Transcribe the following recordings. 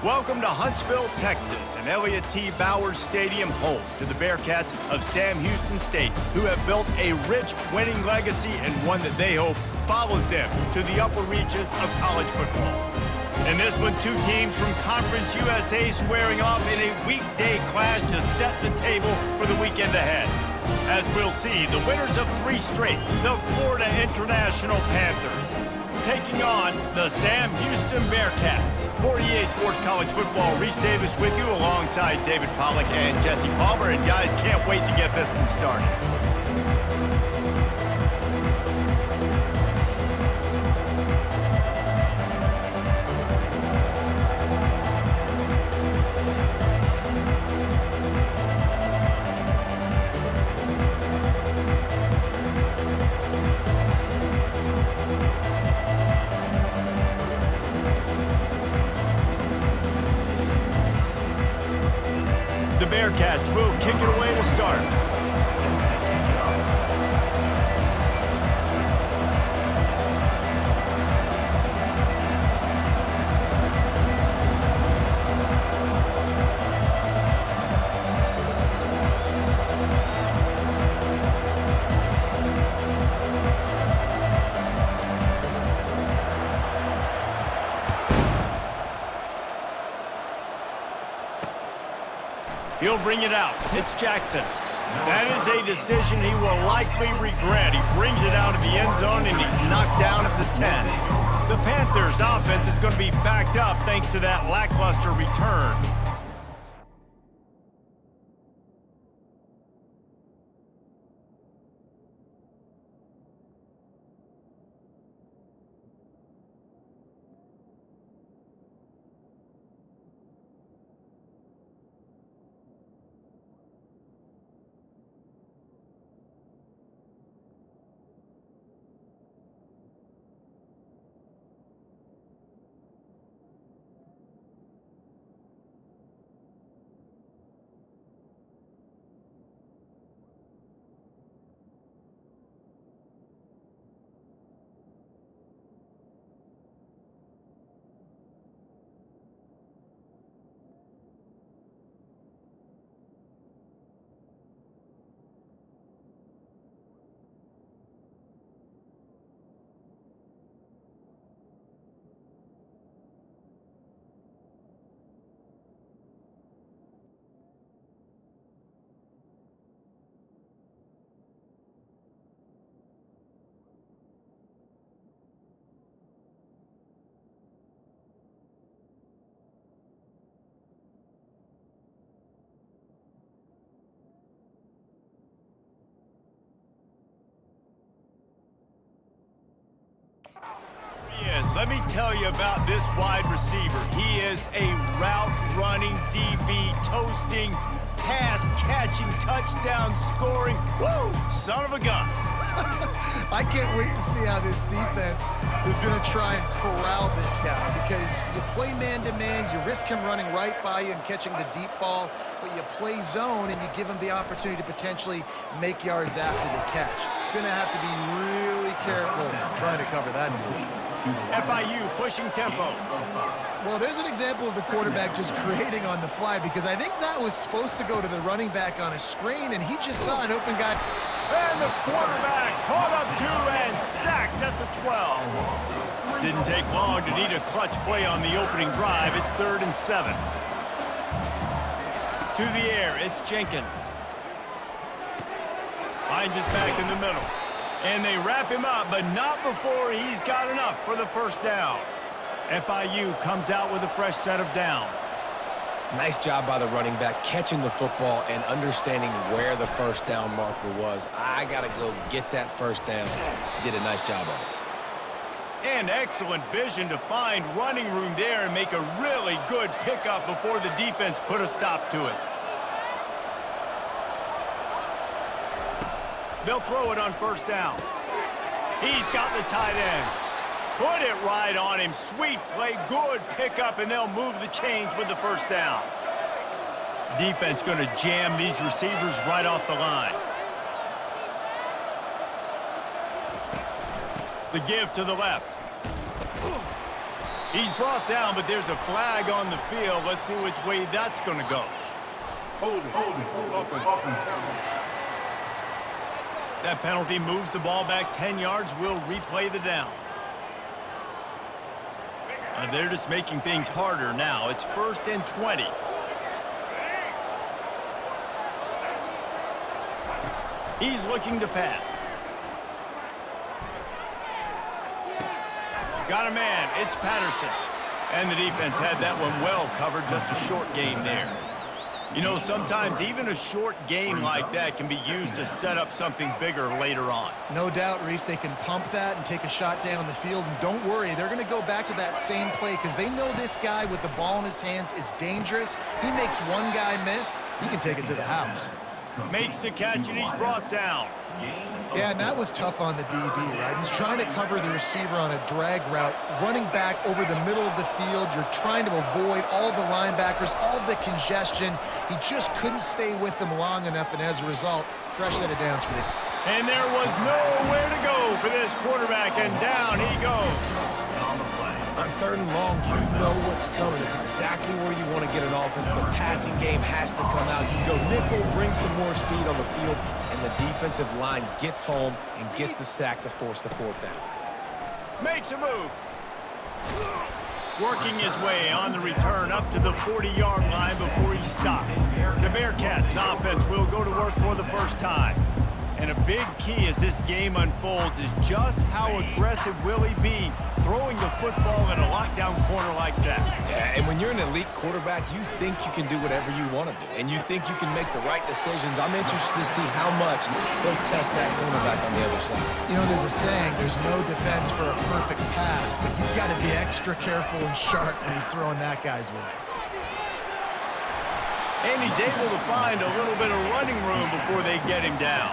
Welcome to Huntsville, Texas, and Elliott T. Bowers Stadium, home to the Bearcats of Sam Houston State, who have built a rich winning legacy and one that they hope follows them to the upper reaches of college football. In this one, two teams from Conference USA squaring off in a weekday clash to set the table for the weekend ahead. As we'll see, the winners of 3 straight, the Florida International Panthers, taking on the Sam Houston Bearcats. For EA Sports College Football, Reese Davis with you alongside David Pollack and Jesse Palmer. And guys, can't wait to get this one started. The Bearcats will kick it away to start. He'll bring it out. It's Jackson. That is a decision he will likely regret. He brings it out of the end zone, and he's knocked down at the 10. The Panthers' offense is going to be backed up thanks to that lackluster return. Yes, let me tell you about this wide receiver. He is a route-running, DB, toasting, pass-catching, touchdown-scoring, woo, son of a gun. I can't wait to see how this defense is going to try and corral this guy, because you play man-to-man, you risk him running right by you and catching the deep ball, but you play zone and you give him the opportunity to potentially make yards after the catch. Going to have to be really careful trying to cover that dude. FIU pushing tempo. Well, there's an example of the quarterback just creating on the fly, because I think that was supposed to go to the running back on a screen, and he just saw an open guy. And the quarterback caught up to and sacked at the 12. Didn't take long to need a clutch play on the opening drive. It's 3rd and 7. To the air, it's Jenkins. Finds his back in the middle. And they wrap him up, but not before he's got enough for the first down. FIU comes out with a fresh set of downs. Nice job by the running back, catching the football and understanding where the first down marker was. I got to go get that first down. He did a nice job of it. And excellent vision to find running room there and make a really good pickup before the defense put a stop to it. They'll throw it on first down. He's got the tight end. Put it right on him. Sweet play, good pickup, and they'll move the chains with the first down. Defense going to jam these receivers right off the line. The give to the left. He's brought down, but there's a flag on the field. Let's see which way that's going to go. That penalty moves the ball back 10 yards. We'll replay the down. They're just making things harder now. It's 1st and 20. He's looking to pass. Got a man. It's Patterson. And the defense had that one well covered. Just a short gain there. You know, sometimes even a short game like that can be used to set up something bigger later on. No doubt, Reese, they can pump that and take a shot down the field. And don't worry, they're going to go back to that same play because they know this guy with the ball in his hands is dangerous. He makes one guy miss, he can take it to the house. Makes the catch, and he's brought down. Yeah, and that was tough on the DB, right? He's trying to cover the receiver on a drag route, running back over the middle of the field. You're trying to avoid all the linebackers, all of the congestion. He just couldn't stay with them long enough, and as a result, fresh set of downs for the... And there was nowhere to go for this quarterback, and down he goes. On 3rd and long, you know what's coming. It's exactly where you want to get an offense. The passing game has to come out. You go nickel, bring some more speed on the field, and the defensive line gets home and gets the sack to force the 4th down. Makes a move. Working his way on the return up to the 40-yard line before he stopped. The Bearcats offense will go to work for the first time. And a big key as this game unfolds is just how aggressive will he be throwing the football at a lockdown corner like that. Yeah, and when you're an elite quarterback, you think you can do whatever you want to do, and you think you can make the right decisions. I'm interested to see how much they'll test that cornerback on the other side. You know, there's a saying, there's no defense for a perfect pass, but he's got to be extra careful and sharp when he's throwing that guy's way. And he's able to find a little bit of running room before they get him down.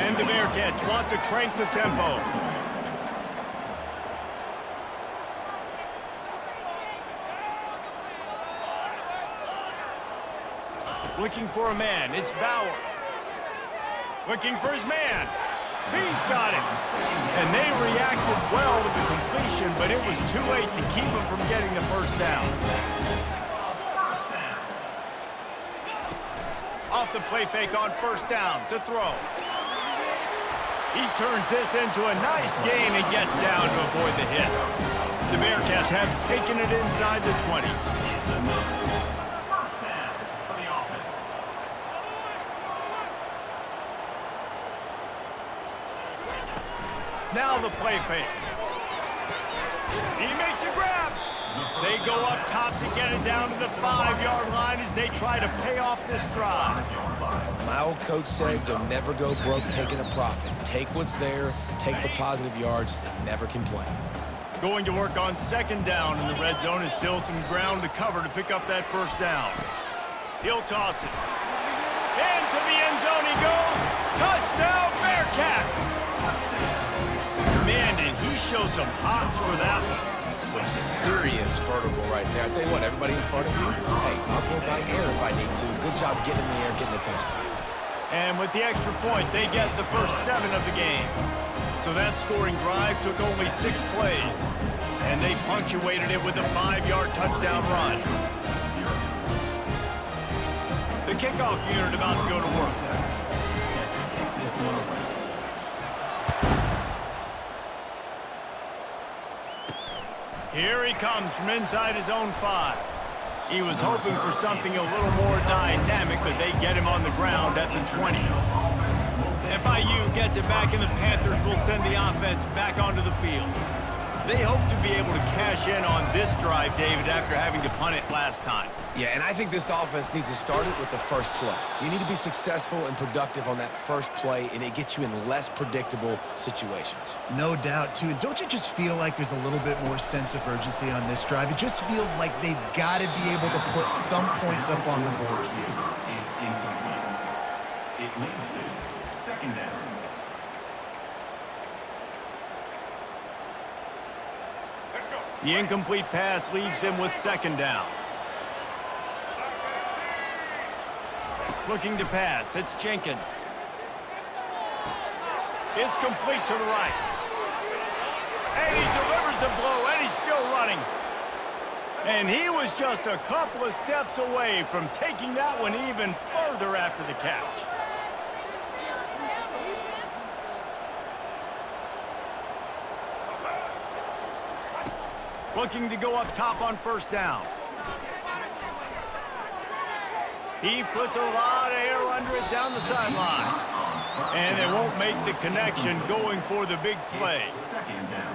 And the Bearcats want to crank the tempo. Looking for a man. It's Bauer. Looking for his man. He's got it. And they reacted well with the completion, but it was too late to keep him from getting the 1st down. Off the play fake on 1st down to throw. He turns this into a nice gain and gets down to avoid the hit. The Bearcats have taken it inside the 20. Now the play fake. He makes a grab. They go up top to get it down to the 5-yard line as they try to pay off this drive. My old coach said you'll never go broke taking a profit. Take what's there, take the positive yards, and never complain. Going to work on 2nd down in the red zone is still some ground to cover to pick up that 1st down. He'll toss it. Into the end zone he goes. Touchdown, Bearcats! Man, did he show some hops for that one. Some serious vertical right there. I tell you what, everybody in front of you, hey, I'll go by air if I need to. Good job getting in the air, getting the touchdown. And with the extra point, they get the first 7 of the game. So that scoring drive took only 6 plays. And they punctuated it with a 5-yard touchdown run. The kickoff unit about to go to work. Here he comes from inside his own 5. He was hoping for something a little more dynamic, but they get him on the ground at the 20. FIU gets it back, and the Panthers will send the offense back onto the field. They hope to be able to cash in on this drive, David, after having to punt it last time. Yeah, and I think this offense needs to start it with the first play. You need to be successful and productive on that first play, and it gets you in less predictable situations. No doubt, too. And don't you just feel like there's a little bit more sense of urgency on this drive? It just feels like they've got to be able to put some points up on the board here. It leads to 2nd down. The incomplete pass leaves them with 2nd down. Looking to pass, it's Jenkins. It's complete to the right. And he delivers the blow, and he's still running. And he was just a couple of steps away from taking that one even further after the catch. Looking to go up top on first down. He puts a lot of air under it down the sideline. And they won't make the connection going for the big play.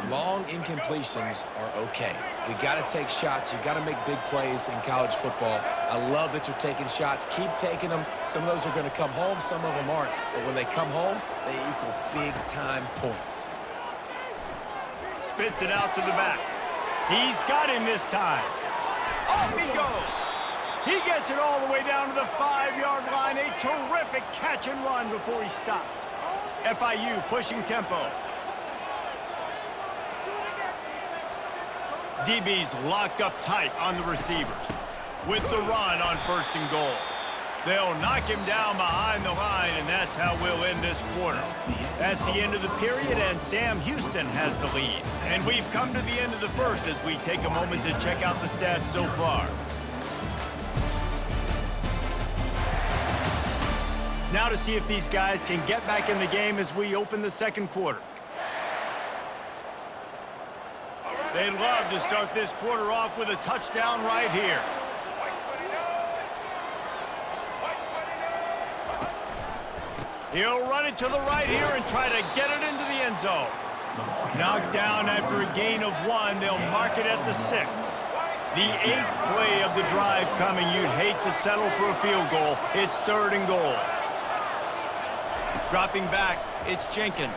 Long incompletions are okay. We got to take shots. You got to make big plays in college football. I love that you're taking shots. Keep taking them. Some of those are going to come home. Some of them aren't. But when they come home, they equal big-time points. Spits it out to the back. He's got him this time. Off he goes. He gets it all the way down to the 5-yard line. A terrific catch and run before he stopped. FIU pushing tempo. DB's locked up tight on the receivers. With the run on first and goal. They'll knock him down behind the line, and that's how we'll end this quarter. That's the end of the period, and Sam Houston has the lead. And we've come to the end of the first as we take a moment to check out the stats so far. Now to see if these guys can get back in the game as we open the second quarter. They'd love to start this quarter off with a touchdown right here. He'll run it to the right here and try to get it into the end zone. Knocked down after a gain of 1. They'll mark it at the 6. The 8th play of the drive coming. You'd hate to settle for a field goal. It's 3rd and goal. Dropping back, it's Jenkins.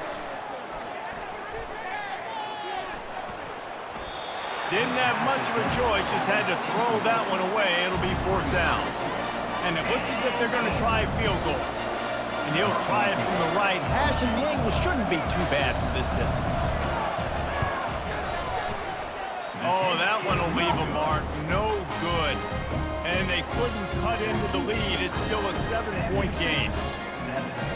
Didn't have much of a choice, just had to throw that one away. It'll be 4th down. And it looks as if they're going to try a field goal. And he'll try it from the right hash, and the angle shouldn't be too bad from this distance. Oh, that one will leave a mark. No good. And they couldn't cut into the lead. It's still a 7-point game.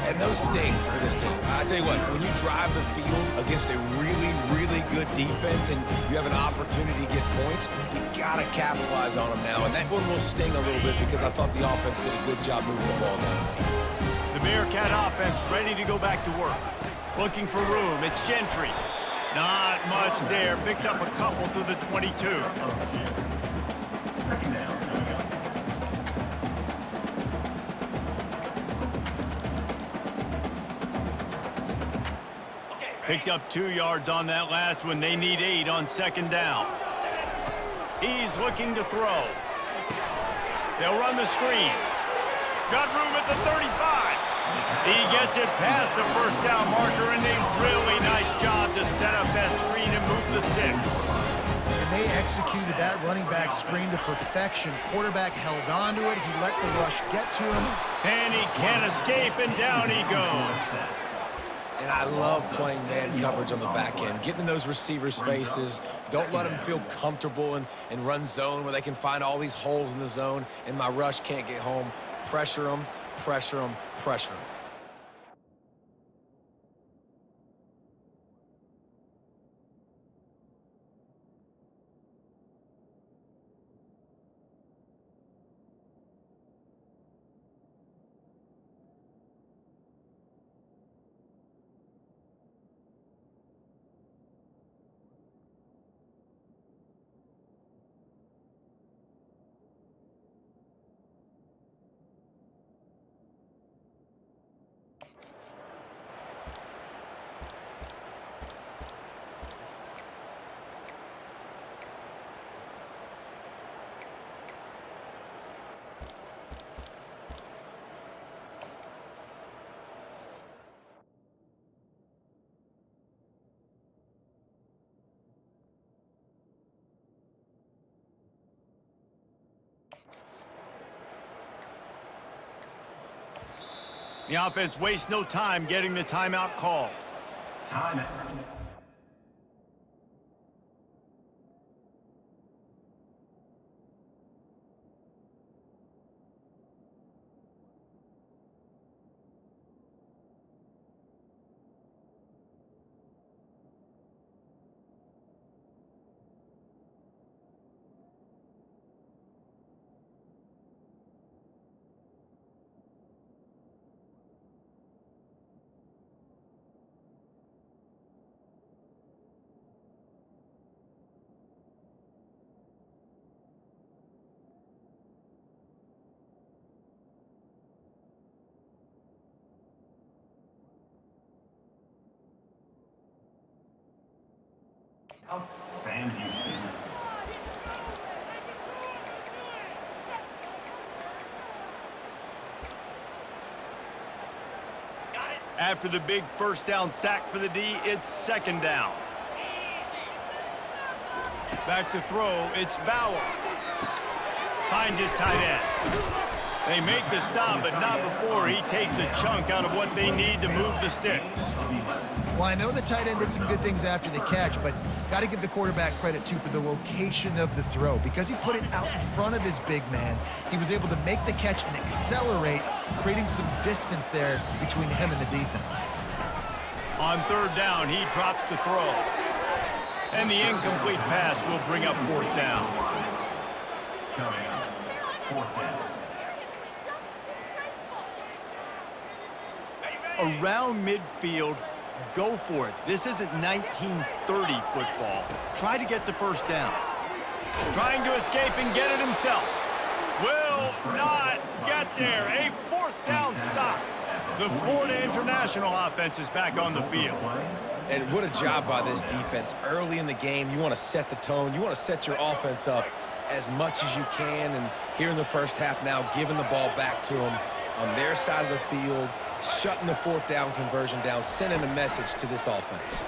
And those sting for this team. I tell you what, when you drive the field against a really, really good defense and you have an opportunity to get points, you got to capitalize on them now. And that one will sting a little bit because I thought the offense did a good job moving the ball down the field. The Bearcat offense ready to go back to work. Looking for room. It's Gentry. Not much there. Picks up a couple to the 22. Second down. Picked up 2 yards on that last one. They need 8 on second down. He's looking to throw. They'll run the screen. Got room at the 35. He gets it past the first down marker, and a really nice job to set up that screen and move the sticks. And they executed that running back screen to perfection. Quarterback held on to it. He let the rush get to him. And he can't escape, and down he goes. And I love playing man coverage on the back end, getting in those receivers' faces. Don't let them feel comfortable and run zone where they can find all these holes in the zone, and my rush can't get home. Pressure them, pressure them, pressure them. The offense wastes no time getting the timeout called. Timeout. Sam Houston. After the big first down sack for the D, it's second down. Back to throw, it's Bauer. Finds his tight end. They make the stop, but not before he takes a chunk out of what they need to move the sticks. Well, I know the tight end did some good things after the catch, but got to give the quarterback credit, too, for the location of the throw. Because he put it out in front of his big man, he was able to make the catch and accelerate, creating some distance there between him and the defense. On third down, he drops to throw. And the incomplete pass will bring up fourth down. Coming up, fourth down. Around midfield, go for it. This isn't 1930 football. Try to get the first down. Trying to escape and get it himself. Will not get there. A fourth down stop. The Florida International offense is back on the field. And what a job by this defense. Early in the game, you want to set the tone. You want to set your offense up as much as you can. And here in the first half now, giving the ball back to them on their side of the field, shutting the fourth down conversion down, sending a message to this offense.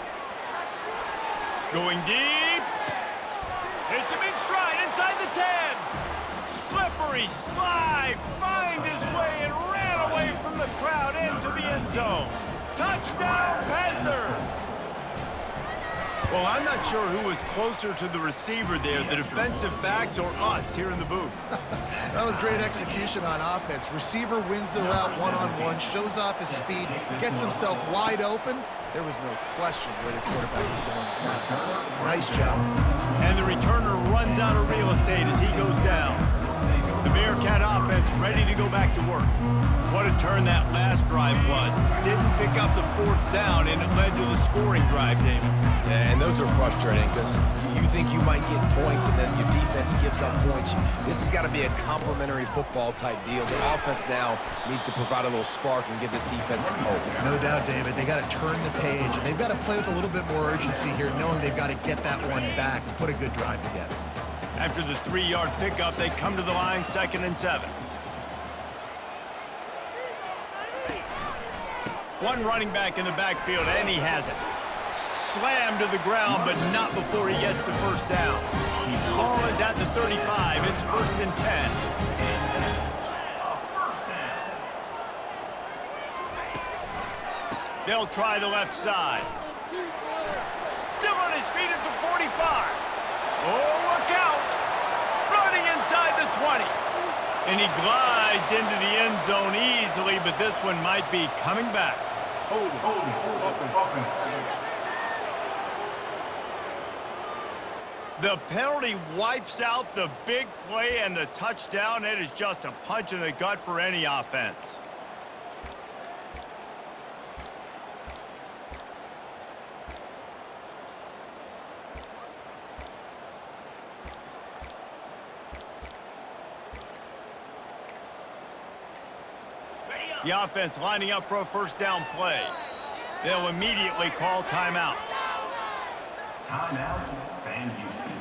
Going deep. Hits him in stride inside the 10. Slippery slide. Find his way and ran away from the crowd into the end zone. Touchdown, Panthers. Well, I'm not sure who was closer to the receiver there, the defensive backs or us here in the booth. That was great execution on offense. Receiver wins the route one-on-one, shows off his speed, gets himself wide open. There was no question where the quarterback was going. Nice job. And the returner runs out of real estate as he goes down. The Bearcat offense ready to go back to work. What a turn that last drive was. Didn't pick up the fourth down, and it led to the scoring drive, David. Yeah, and those are frustrating because you think you might get points and then your defense gives up points. This has got to be a complementary football type deal. The offense now needs to provide a little spark and give this defense some hope. No doubt, David. They got to turn the page, and they've got to play with a little bit more urgency here, knowing they've got to get that one back and put a good drive together. After the 3-yard pickup, they come to the line, 2nd and 7. One running back in the backfield, and he has it. Slammed to the ground, but not before he gets the first down. Ball is at the 35. It's 1st and 10. They'll try the left side. Still on his feet at the 45. Oh, look out! Running inside the 20. And he glides into the end zone easily, but this one might be coming back. Hold it. The penalty wipes out the big play and the touchdown. It is just a punch in the gut for any offense. The offense lining up for a first down play. They'll immediately call timeout. Timeout, Sam Houston.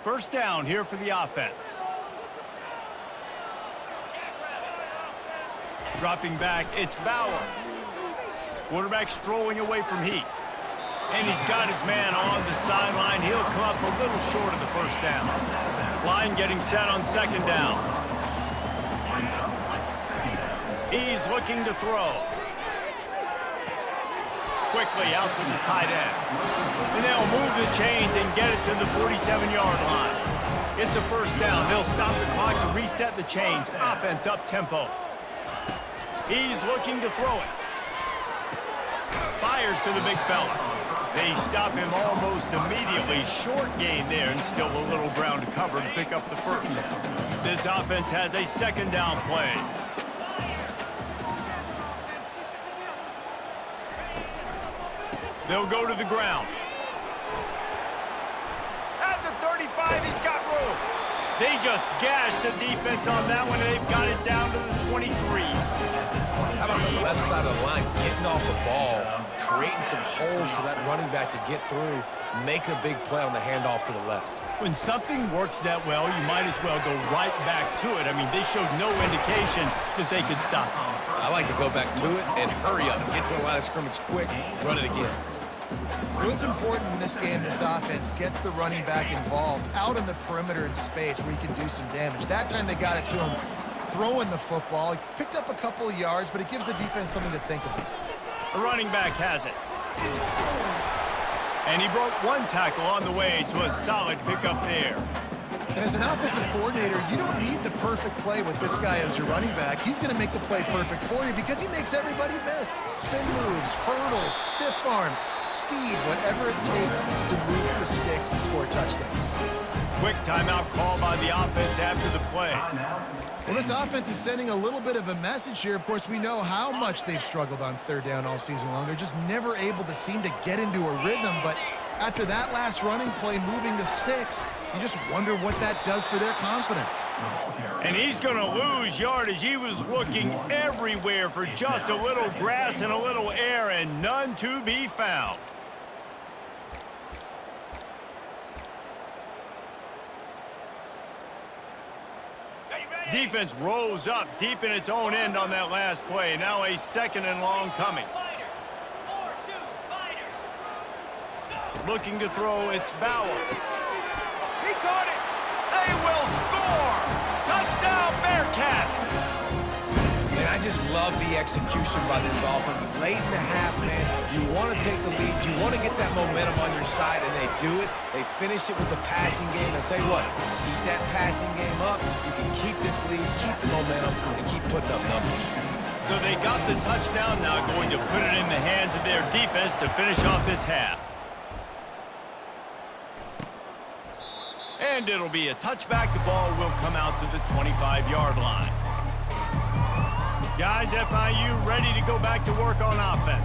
First down here for the offense. Dropping back, it's Bauer. Quarterback strolling away from Heath. And he's got his man on the sideline. He'll come up a little short of the first down. Line getting set on 2nd down. He's looking to throw. Quickly out to the tight end. And they'll move the chains and get it to the 47-yard line. It's a first down. They'll stop the clock to reset the chains. Offense up tempo. He's looking to throw it. Fires to the big fella. They stop him almost immediately. Short gain there, and still a little ground to cover to pick up the first. This offense has a 2nd down play. They'll go to the ground. At the 35, he's got room. They just gashed the defense on that one, and they've got it down to the 23. How about the left side of the line getting off the ball, creating some holes for that running back to get through, make a big play on the handoff to the left. When something works that well, you might as well go right back to it. I mean, they showed no indication that they could stop it. I like to go back to it and hurry up and get to the line of scrimmage quick, run it again. What's important in this game, this offense gets the running back involved out in the perimeter in space where he can do some damage. That time they got it to him throwing the football. He picked up a couple of yards, but it gives the defense something to think about. The running back has it. And he broke one tackle on the way to a solid pickup there. And as an offensive coordinator, you don't need the perfect play with this guy as your running back. He's going to make the play perfect for you because he makes everybody miss. Spin moves, hurdles, stiff arms, speed, whatever it takes to move the sticks and score touchdowns. Quick timeout call by the offense after the play. Well, this offense is sending a little bit of a message here. Of course, we know how much they've struggled on third down all season long. They're just never able to seem to get into a rhythm. But after that last running play, moving the sticks, you just wonder what that does for their confidence. And he's going to lose yardage. He was looking everywhere for just a little grass and a little air, and none to be found. Defense rose up deep in its own end on that last play. Now a second and long coming. Looking to throw, it's Bauer. He caught it. They will score. Touchdown, Bearcats. Man, I just love the execution by this offense. Late in the half, man, you want to take the lead. You want to get that momentum on your side, and they do it. They finish it with the passing game. I'll tell you what, keep that passing game up. You can keep this lead, keep the momentum, and keep putting up numbers. So they got the touchdown, now going to put it in the hands of their defense to finish off this half. And it'll be a touchback. The ball will come out to the 25-yard line. Guys, FIU ready to go back to work on offense.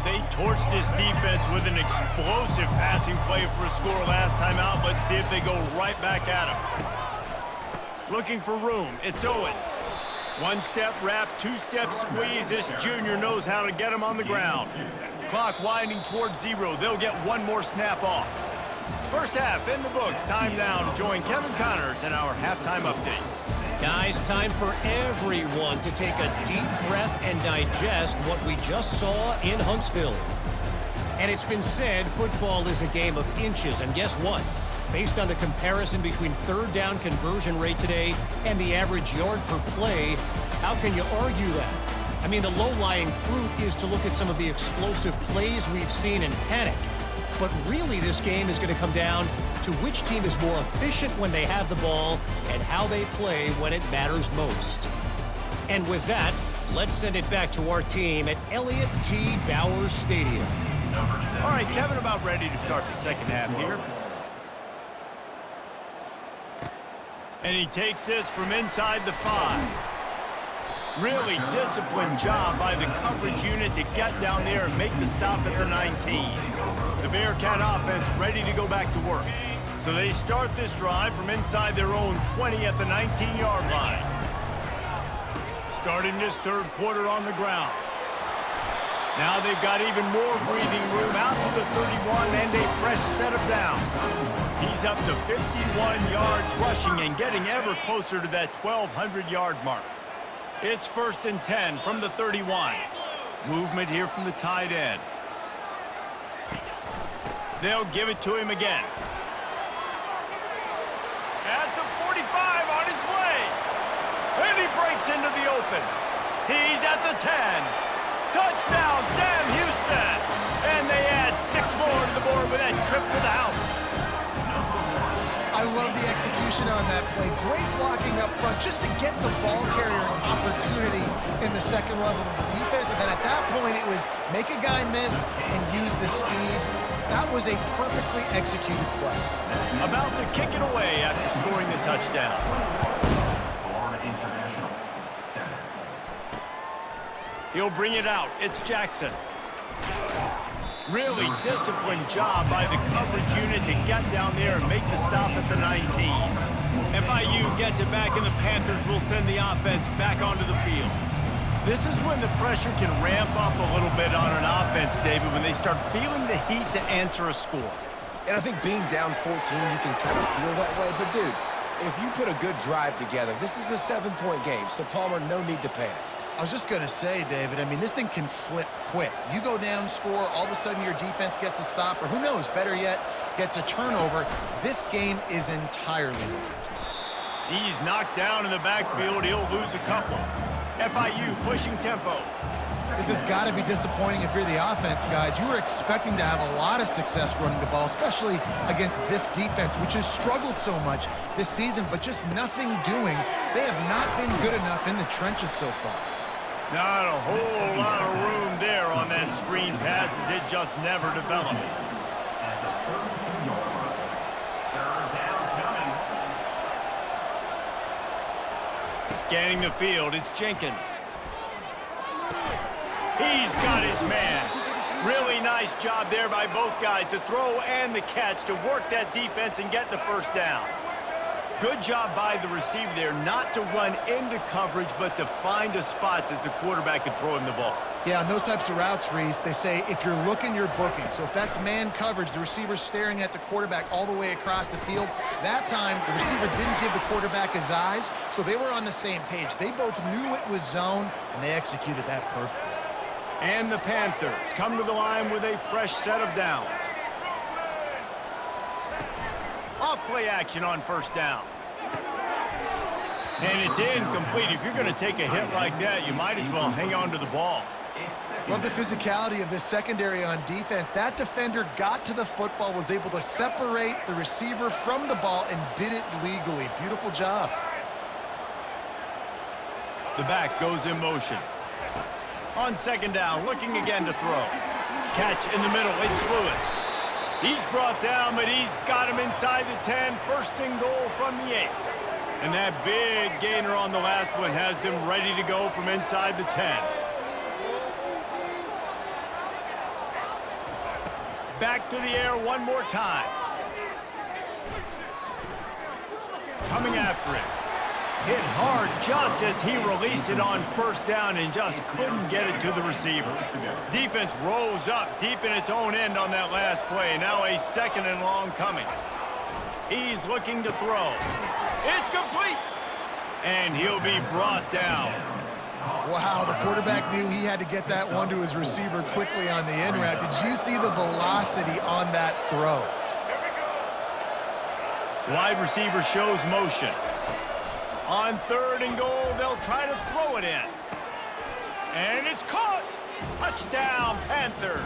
They torched this defense with an explosive passing play for a score last time out. Let's see if they go right back at him. Looking for room. It's Owens. One-step wrap, two-step squeeze. This junior knows how to get him on the ground. Clock winding towards zero. They'll get one more snap off. First half in the books. Time now to join Kevin Connors in our halftime update. Guys, time for everyone to take a deep breath and digest what we just saw in Huntsville. And it's been said football is a game of inches, and guess what? Based on the comparison between third down conversion rate today and the average yard per play, how can you argue that? I mean, the low-lying fruit is to look at some of the explosive plays we've seen in panic. But really, this game is going to come down to which team is more efficient when they have the ball and how they play when it matters most. And with that, let's send it back to our team at Elliott T. Bowers Stadium. All right, Kevin, about ready to start the second half here. And he takes this from inside the 5. Really disciplined job by the coverage unit to get down there and make the stop at the 19. The Bearcat offense ready to go back to work. So they start this drive from inside their own 20 at the 19-yard line. Starting this third quarter on the ground. Now they've got even more breathing room out to the 31 and a fresh set of downs. He's up to 51 yards rushing and getting ever closer to that 1,200-yard mark. It's 1st and 10 from the 31. Movement here from the tight end. They'll give it to him again. At the 45 on his way. And he breaks into the open. He's at the 10. Touchdown, Sam Houston. And they add 6 more to the board with that trip to the house. I love the execution on that play. Great blocking up front just to get the ball carrier an opportunity in the second level of the defense. And then at that point, it was make a guy miss and use the speed. That was a perfectly executed play. About to kick it away after scoring the touchdown. Florida International, 7. He'll bring it out. It's Jackson. Really disciplined job by the coverage unit to get down there and make the stop at the 19. FIU gets it back, and the Panthers will send the offense back onto the field. This is when the pressure can ramp up a little bit on an offense. defense, David, when they start feeling the heat to answer a score. And I think being down 14, you can kind of feel that way. But, dude, if you put a good drive together, this is a 7-point game, so Palmer, no need to panic. I was just going to say, David, I mean, this thing can flip quick. You go down, score, all of a sudden your defense gets a stop, or who knows, better yet, gets a turnover. This game is entirely different. He's knocked down in the backfield. He'll lose a couple. FIU pushing tempo. This has got to be disappointing if you're the offense, guys. You were expecting to have a lot of success running the ball, especially against this defense, which has struggled so much this season, but just nothing doing. They have not been good enough in the trenches so far. Not a whole lot of room there on that screen pass as it just never developed. At the 32-yard line. Third down coming. Scanning the field, it's Jenkins. He's got his man. Really nice job there by both guys to throw and the catch to work that defense and get the first down. Good job by the receiver there not to run into coverage, but to find a spot that the quarterback could throw him the ball. Yeah, on those types of routes, Reese, they say if you're looking, you're booking. So if that's man coverage, the receiver's staring at the quarterback all the way across the field. That time, the receiver didn't give the quarterback his eyes, so they were on the same page. They both knew it was zone, and they executed that perfectly. And the Panthers come to the line with a fresh set of downs. Off-play action on first down. And it's incomplete. If you're going to take a hit like that, you might as well hang on to the ball. Love the physicality of this secondary on defense. That defender got to the football, was able to separate the receiver from the ball, and did it legally. Beautiful job. The back goes in motion. On second down, looking again to throw. Catch in the middle, it's Lewis. He's brought down, but he's got him inside the 10. First and goal from the 8. And that big gainer on the last one has him ready to go from inside the 10. Back to the air one more time. Coming after it. Hit hard just as he released it on first down and just couldn't get it to the receiver. Defense rolls up deep in its own end on that last play. Now a second and long coming. He's looking to throw. It's complete. And he'll be brought down. Wow, the quarterback knew he had to get that one to his receiver quickly on the in route. Did you see the velocity on that throw? Wide receiver shows motion. On third and goal, they'll try to throw it in. And it's caught. Touchdown, Panthers.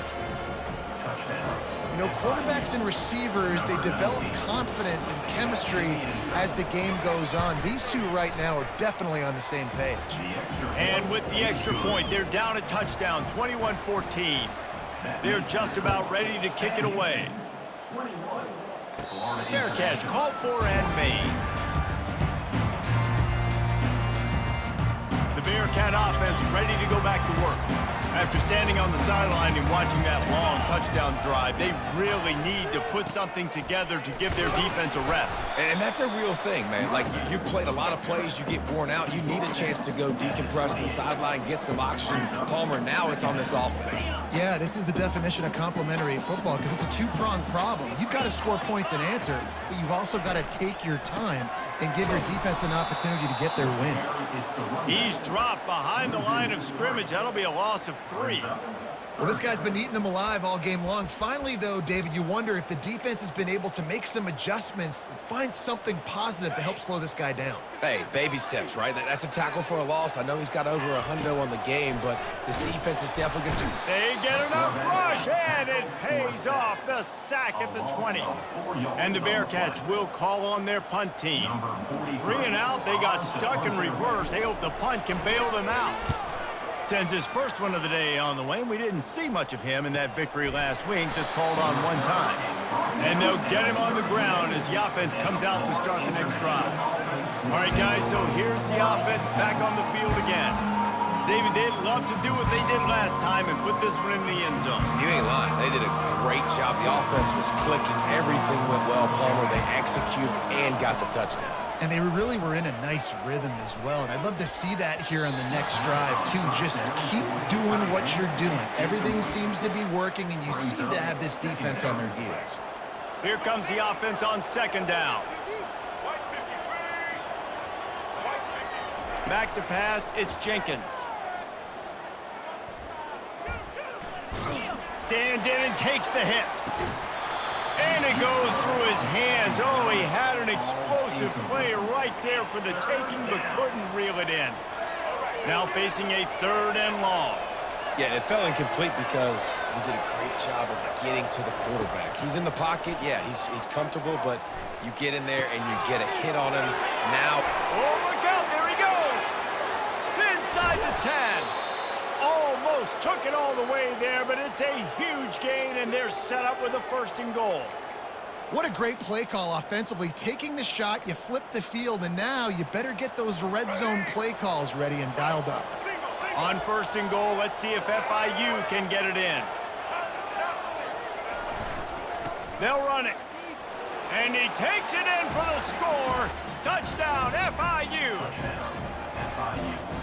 Touchdown. You know, quarterbacks and receivers, they develop confidence and chemistry as the game goes on. These two right now are definitely on the same page. And with the extra point, they're down a touchdown, 21-14. They're just about ready to kick it away. Fair catch, called for and made. The Bearcat offense ready to go back to work. After standing on the sideline and watching that long touchdown drive, they really need to put something together to give their defense a rest. And that's a real thing, man. Like, you played a lot of plays, you get worn out, you need a chance to go decompress on the sideline, get some oxygen. Palmer, now it's on this offense. Yeah, this is the definition of complementary football because it's a two-pronged problem. You've got to score points and answer, but you've also got to take your time and give your defense an opportunity to get their win. He's dropped behind the line of scrimmage. That'll be a loss of 3. Well, this guy's been eating them alive all game long. Finally, though, David, you wonder if the defense has been able to make some adjustments, find something positive to help slow this guy down. Hey, baby steps, right? That's a tackle for a loss. I know he's got over a hundo on the game, but this defense is definitely going to... They get enough rush, and it pays off. The sack at the 20. And the Bearcats will call on their punt team. 3 and out, they got stuck in reverse. They hope the punt can bail them out. Sends his first one of the day on the way, and we didn't see much of him in that victory last week, just called on one time. And they'll get him on the ground as the offense comes out to start the next drive. All right, guys, so here's the offense back on the field again. David, they'd love to do what they did last time and put this one in the end zone. You ain't lying. They did a great job. The offense was clicking. Everything went well, Palmer. They executed and got the touchdown. And they really were in a nice rhythm as well. And I'd love to see that here on the next drive, too. Just keep doing what you're doing. Everything seems to be working, and you seem to have this defense on their heels. Here comes the offense on second down. Back to pass, it's Jenkins. Stands in and takes the hit. And it goes through his hands. Oh, he had an explosive play right there for the taking, but couldn't reel it in. Now facing a 3rd and long. Yeah, it fell incomplete because he did a great job of getting to the quarterback. He's in the pocket. Yeah, he's comfortable, but you get in there and you get a hit on him. Now, oh, look out. There he goes. Inside the 10. Almost took it all the way there, but it's a huge gain, and they're set up with a 1st and goal. What a great play call offensively. Taking the shot, you flip the field, and now you better get those red zone play calls ready and dialed up. On 1st and goal, let's see if FIU can get it in. They'll run it. And he takes it in for the score. Touchdown, FIU.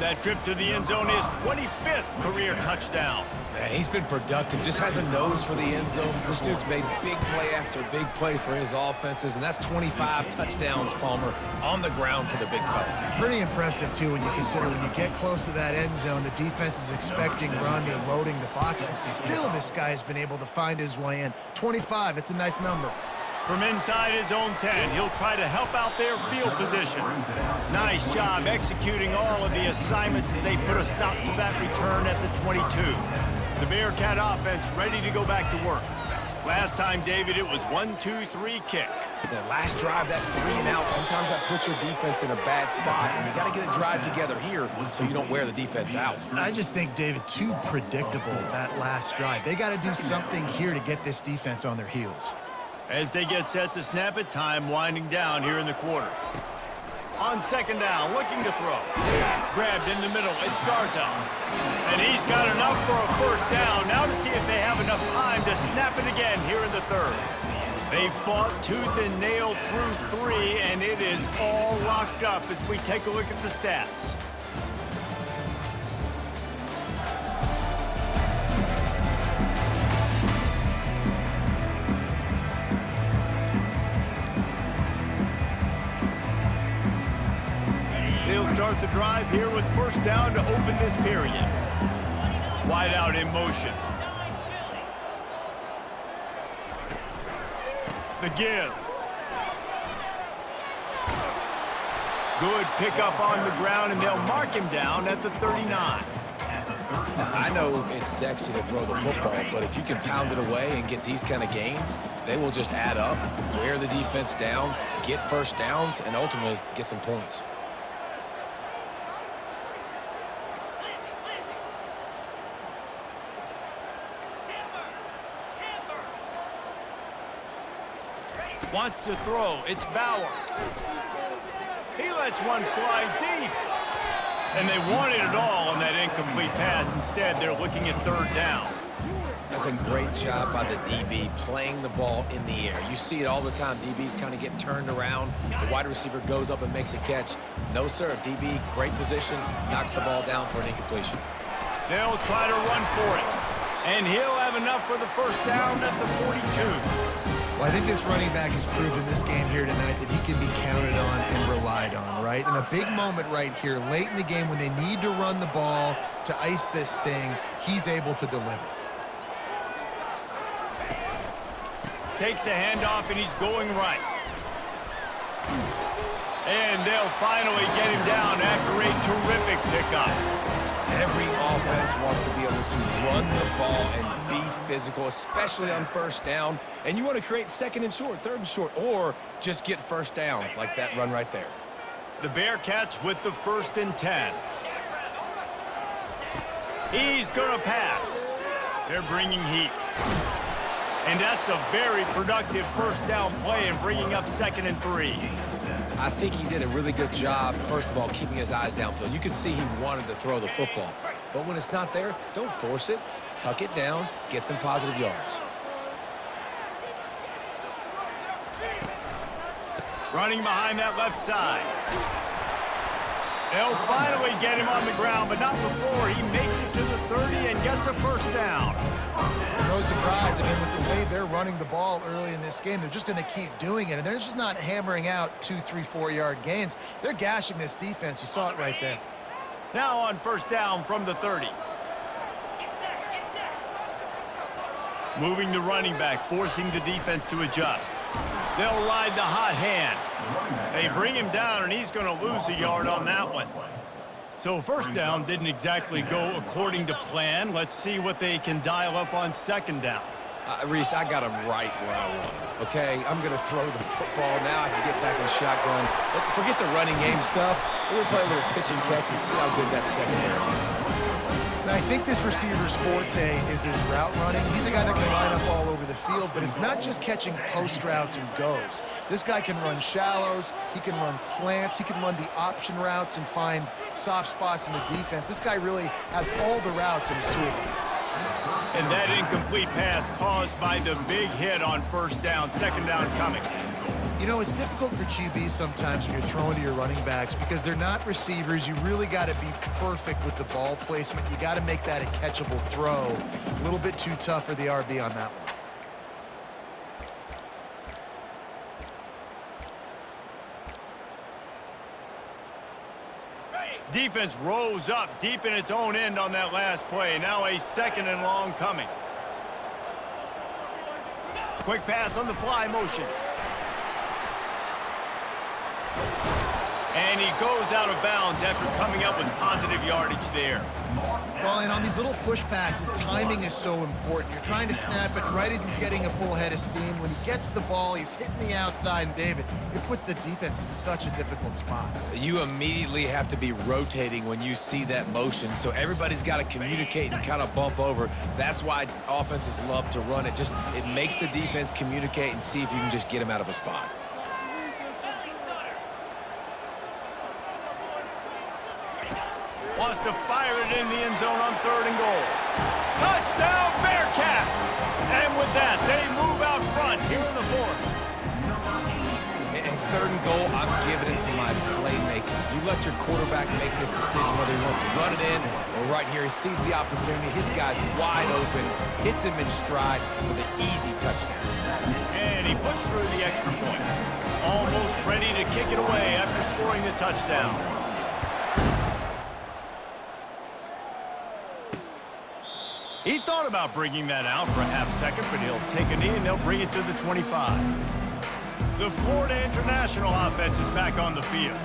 That trip to the end zone is 25th career touchdown. man, he's been productive. Just has a nose for the end zone. This dude's made big play after big play for his offenses, and that's 25 touchdowns, Palmer, on the ground for the big fella. Pretty impressive, too, when you consider when you get close to that end zone, the defense is expecting run, they're loading the box, and still this guy has been able to find his way in. 25, it's a nice number. From inside his own 10, he'll try to help out their field position. Nice job executing all of the assignments as they put a stop to that return at the 22. The Bearcat offense ready to go back to work. Last time, David, it was 1-2-3 kick. The last drive, that 3 and out, sometimes that puts your defense in a bad spot, and you got to get a drive together here so you don't wear the defense out. I just think, David, too predictable, that last drive. They got to do something here to get this defense on their heels. As they get set to snap it, time winding down here in the quarter. On second down, looking to throw. Grabbed in the middle, it's Garza. And he's got enough for a first down. Now to see if they have enough time to snap it again here in the third. They fought tooth and nail through 3, and it is all locked up as we take a look at the stats. They'll start the drive here with first down to open this period. Wide out in motion. The give. Good pickup on the ground, and they'll mark him down at the 39. I know it's sexy to throw the football, but if you can pound it away and get these kind of gains, they will just add up, wear the defense down, get first downs, and ultimately get some points. Wants to throw. It's Bauer. He lets one fly deep. And they wanted it all on that incomplete pass. Instead, they're looking at third down. That's a great job by the DB playing the ball in the air. You see it all the time. DBs kind of get turned around. The wide receiver goes up and makes a catch. No, sir. DB, great position, knocks the ball down for an incompletion. They'll try to run for it. And he'll have enough for the first down at the 42. Well, I think this running back has proven this game here tonight that he can be counted on and relied on, right? In a big moment right here, late in the game when they need to run the ball to ice this thing, he's able to deliver. Takes the handoff, and he's going right. And they'll finally get him down after a terrific pickup. Every offense wants to be able to run the ball and be physical, especially on first down. And you want to create second and short, third and short, or just get first downs like that run right there. The Bearcats with the 1st and 10. He's going to pass. They're bringing heat. And that's a very productive first down play and bringing up 2nd and 3. I think he did a really good job, first of all, keeping his eyes downfield. You could see he wanted to throw the football. But when it's not there, don't force it. Tuck it down, get some positive yards. Running behind that left side. They'll finally get him on the ground, but not before he makes it to the 30 and gets a first down. No surprise. I mean, with the way they're running the ball early in this game, they're just going to keep doing it. And they're just not hammering out 2, 3, 4-yard gains. They're gashing this defense. You saw it right there. Now on first down from the 30. Moving the running back, forcing the defense to adjust. They'll ride the hot hand. They bring him down, and he's going to lose a yard on that one. So first down didn't exactly go according to plan. Let's see what they can dial up on second down. Reese, I got him right where I want him, okay? I'm going to throw the football. Now I can get back in shotgun. Let's forget the running game stuff. We're going to play a little pitch and catch and see how good that secondary is. And I think this receiver's forte is his route running. He's a guy that can line up all over the field, but it's not just catching post routes and goes. This guy can run shallows, he can run slants, he can run the option routes and find soft spots in the defense. This guy really has all the routes in his toolbox. And that incomplete pass caused by the big hit on first down. Second down coming. You know, it's difficult for QBs sometimes when you're throwing to your running backs because they're not receivers. You really got to be perfect with the ball placement. You got to make that a catchable throw. A little bit too tough for the RB on that one. Defense rose up deep in its own end on that last play. Now a second and long coming. Quick pass on the fly motion. And he goes out of bounds after coming up with positive yardage there. Well, and on these little push passes, timing is so important. You're trying to snap it right as he's getting a full head of steam. When he gets the ball, he's hitting the outside, and David, it puts the defense in such a difficult spot. You immediately have to be rotating when you see that motion, so everybody's got to communicate and kind of bump over. That's why offenses love to run it. It makes the defense communicate and see if you can just get him out of a spot. Wants to fire it in the end zone on third and goal. Touchdown, Bearcats! And with that, they move out front here in the fourth. In third and goal, I'm giving it to my playmaker. You let your quarterback make this decision whether he wants to run it in or right here. He sees the opportunity. His guy's wide open, hits him in stride for the easy touchdown. And he puts through the extra point. Almost ready to kick it away after scoring the touchdown. He thought about bringing that out for a half second, but he'll take a knee and they'll bring it to the 25. The Florida International offense is back on the field.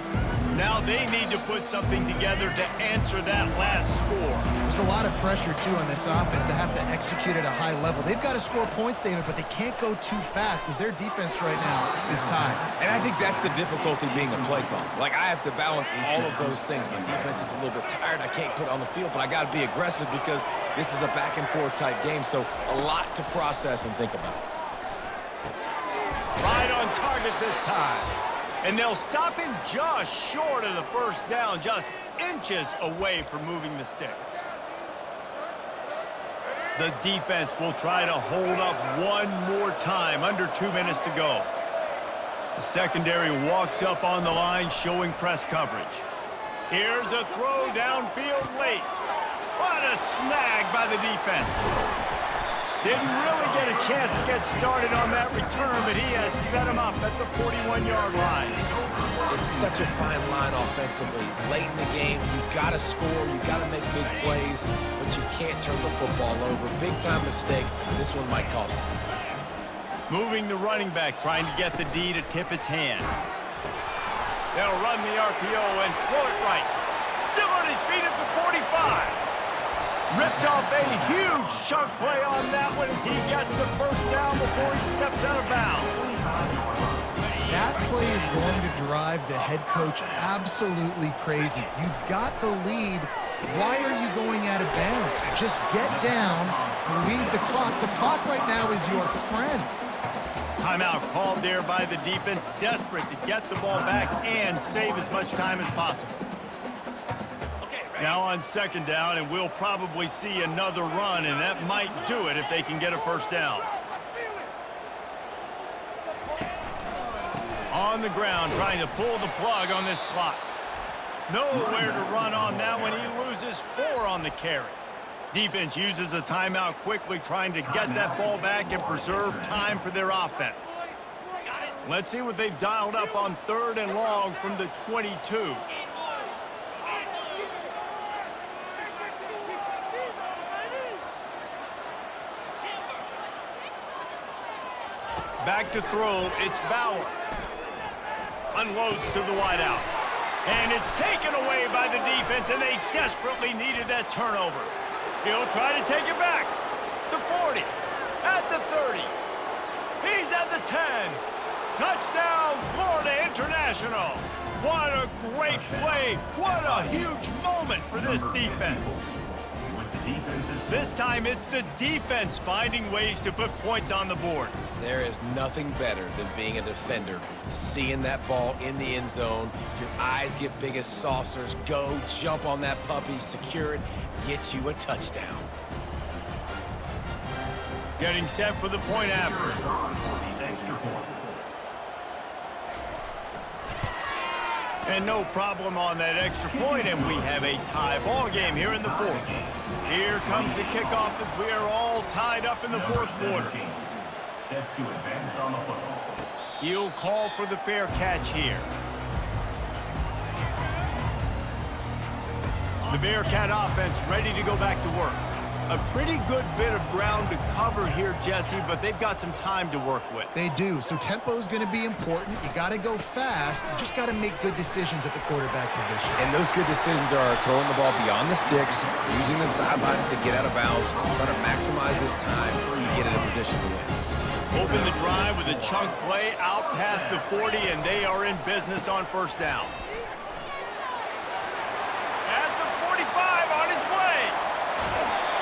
Now they need to put something together to answer that last score. There's a lot of pressure, too, on this offense to have to execute at a high level. They've got to score points, David, but they can't go too fast because their defense right now is tied. And I think that's the difficulty being a play caller. Like, I have to balance all of those things. My defense is a little bit tired. I can't put it on the field, but I got to be aggressive because this is a back-and-forth type game, so a lot to process and think about. Right on target this time. And they'll stop him just short of the first down, just inches away from moving the sticks. The defense will try to hold up one more time, under 2 minutes to go. The secondary walks up on the line, showing press coverage. Here's a throw downfield late. What a snag by the defense. Didn't really get a chance to get started on that return, but he has set him up at the 41-yard line. It's such a fine line offensively. Late in the game, you got to score, you got to make big plays, but you can't turn the football over. Big-time mistake. This one might cost him. Moving the running back, trying to get the D to tip its hand. They'll run the RPO and throw it right. Still on his feet at the 45. Ripped off a huge chunk play on that one as he gets the first down before he steps out of bounds. That play is going to drive the head coach absolutely crazy. You've got the lead. Why are you going out of bounds? Just get down, lead the clock. The clock right now is your friend. Timeout called there by the defense, desperate to get the ball back and save as much time as possible. Now on second down, and we'll probably see another run, and that might do it if they can get a first down. On the ground, trying to pull the plug on this clock. Nowhere to run on that one. He loses 4 on the carry. Defense uses a timeout quickly, trying to get that ball back and preserve time for their offense. Let's see what they've dialed up on 3rd and long from the 22. Back to throw, it's Bauer. Unloads to the wideout. And it's taken away by the defense, and they desperately needed that turnover. He'll try to take it back. The 40, at the 30. He's at the 10. Touchdown, Florida International. What a great play. What a huge moment for this defense. This time it's the defense finding ways to put points on the board. There is nothing better than being a defender. Seeing that ball in the end zone, your eyes get big as saucers. Go, jump on that puppy, secure it, get you a touchdown. Getting set for the point after. And no problem on that extra point, and we have a tie ball game here in the 4th. Here comes the kickoff as we are all tied up in the 4th quarter. Set to advance on the football. He'll call for the fair catch here. The Bearcat offense ready to go back to work. A pretty good bit of ground to cover here, Jesse, but they've got some time to work with. They do, so tempo is going to be important. You got to go fast. You just got to make good decisions at the quarterback position. And those good decisions are throwing the ball beyond the sticks, using the sidelines to get out of bounds, trying to maximize this time and get in a position to win. Open the drive with a chunk play out past the 40, and they are in business on 1st down. At the 45 on its way.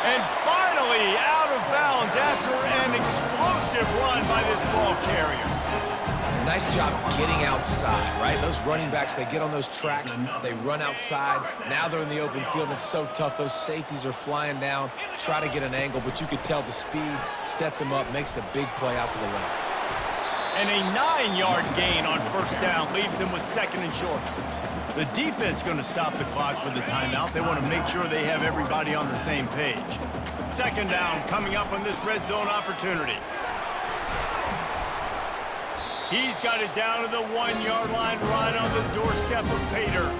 And finally out of bounds after an explosive run by this ball carrier. Nice job getting outside, right? Those running backs, they get on those tracks, they run outside. Now they're in the open field, and it's so tough. Those safeties are flying down, try to get an angle, but you could tell the speed sets them up, makes the big play out to the left. And a 9-yard gain on 1st down leaves them with 2nd and short. The defense going to stop the clock with the timeout. They want to make sure they have everybody on the same page. 2nd down coming up on this red zone opportunity. He's got it down to the 1-yard line right on the doorstep of Pater.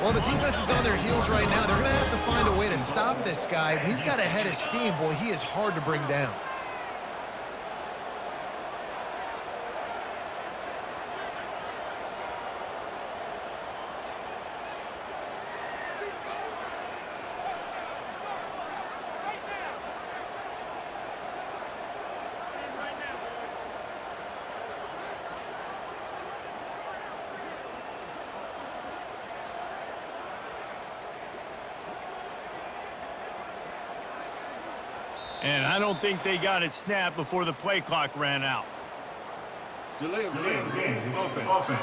Well, the defense is on their heels right now. They're going to have to find a way to stop this guy. He's got a head of steam. Boy, he is hard to bring down. And I don't think they got it snapped before the play clock ran out. Delay of game. Offense.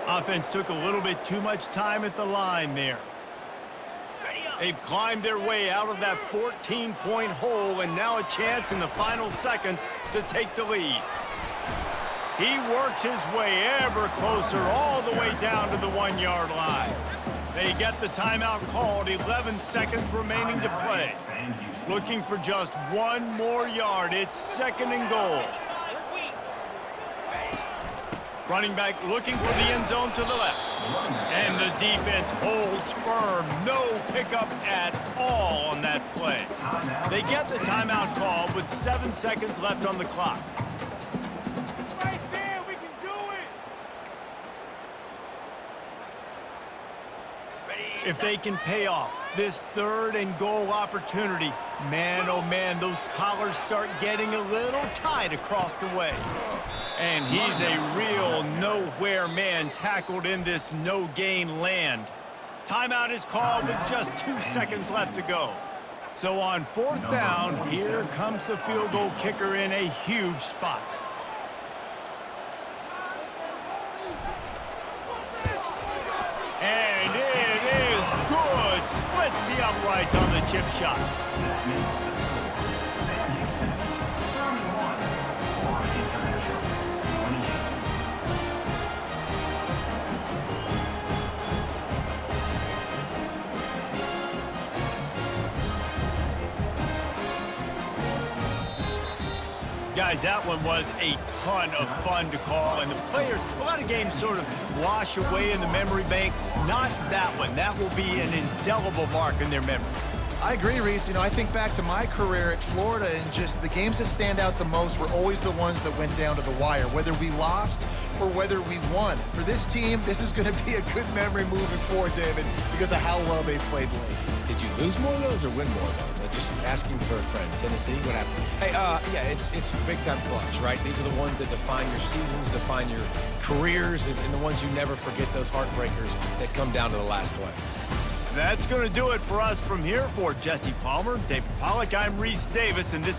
Offense took a little bit too much time at the line there. They've climbed their way out of that 14-point hole, and now a chance in the final seconds to take the lead. He works his way ever closer all the way down to the 1-yard line. They get the timeout called, 11 seconds remaining to play. Looking for just 1 more yard. It's 2nd and goal. Running back looking for the end zone to the left. And the defense holds firm. No pickup at all on that play. They get the timeout call with 7 seconds left on the clock. Right there, we can do it. If they can pay off this 3rd and goal opportunity, man, oh man, those collars start getting a little tight across the way. And he's a real nowhere man tackled in this no-gain land. Timeout is called with just 2 seconds left to go. So on 4th down, here comes the field goal kicker in a huge spot. And it is good. Splits the uprights on the chip shot. Guys, that one was a ton of fun to call, and the players, a lot of games sort of wash away in the memory bank. Not that one. That will be an indelible mark in their memories. I agree, Reese. You know, I think back to my career at Florida, and just the games that stand out the most were always the ones that went down to the wire, whether we lost or whether we won. For this team, this is going to be a good memory moving forward, David, because of how well they played late. Did you lose more of those or win more of those? I'm just asking for a friend. Tennessee, what happened? Hey, yeah, it's big-time clutch, right? These are the ones that define your seasons, define your careers, and the ones you never forget, those heartbreakers that come down to the last play. That's going to do it for us from here. For Jesse Palmer, David Pollack, I'm Reese Davis, and this